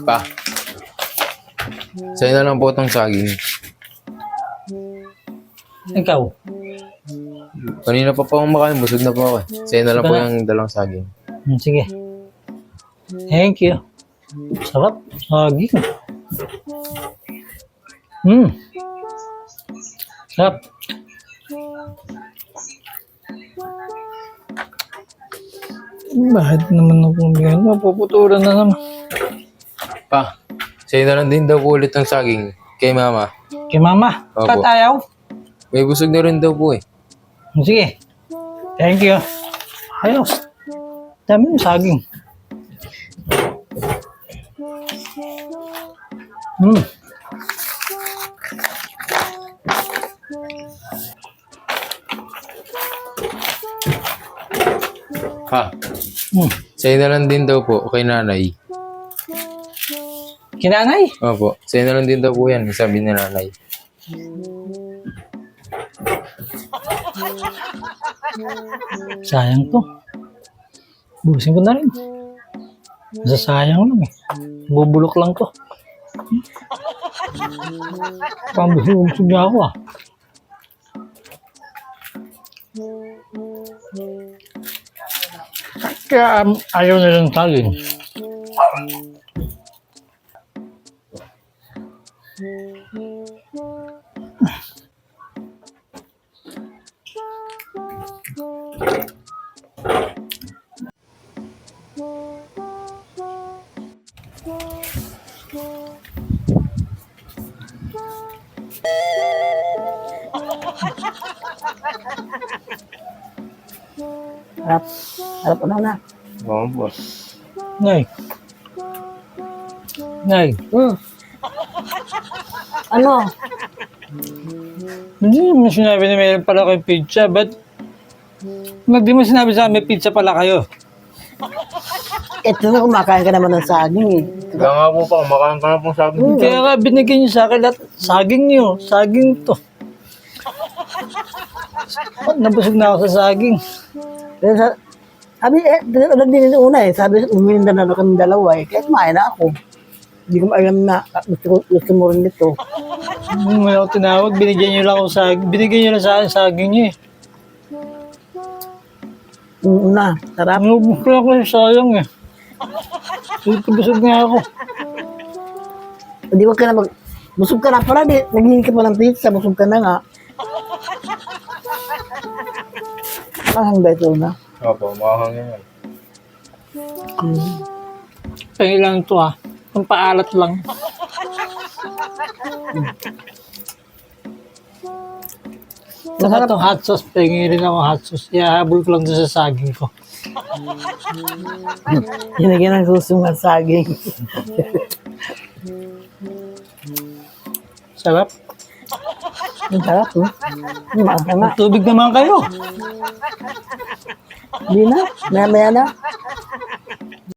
Pa, sa'yo na lang po itong saging. Ikaw. Kanina pa po akong makain, busog na po ako. Sa'yo na lang po yung dalawang saging. Sige. Thank you. Sarap. Saging. Sarap. Bakit naman ako bigyan? Mapuputulan na naman. Pa, sa'yo na lang din daw po ulit ang saging. Kay mama. Kay mama. Opo. Ba't ayaw? May busog na rin daw po eh. Sige. Thank you. Ayos. Dami yung saging. Pa, sa'yo na lang din daw po kay nanay. Kinanay? Opo, sa'yo na lang din daw po yan, sabi ni nanay. Sayang to. Busin ko na rin. Sayang lang eh. Bubulok lang to. Pambusog niya ako ah. Kaya ayaw nilang saging. Harap. Harap ano na. Oo po. Nay. Nay. Ano? Hindi mo sinabi na mayroon pala kayong pizza. Ba't di mo sinabi sa amin pizza pala kayo? Ito na kumakain ka naman ng saging eh. Kaya nga po pa, kumakain ka na pong saging. Kaya nga binigyan niyo sa akin lahat. Saging niyo. Saging to. Nabusog na ako sa saging. Sabi, alam din yung una eh. Sabi, umilinda na kami dalawa eh. Kaya kumain na ako. Hindi ko alam na gusto mo rin nito. May ako tinawag. Binigyan niyo lang ako saging. Binigyan niyo lang sa akin saging niyo eh. Yung una, sarap. Nubuk lang ako yung sayang eh. Busog na ako. Hindi wag ka na busog ka na pala. Naghihingi ka pa ng pizza. Busog ka na nga. Parang ba ito na? Opo, makakangin yan. Pahingin lang ito ah. Ang paalat lang. Saka itong hot sauce. Pahingin rin ako hot sauce. Ihahabol ko lang doon sa saging ko. Hinagyan ng susong ng saging. Sarap. Ang sarap eh. Maasa nga. Tubig naman kayo. Hindi na. Maya-maya na.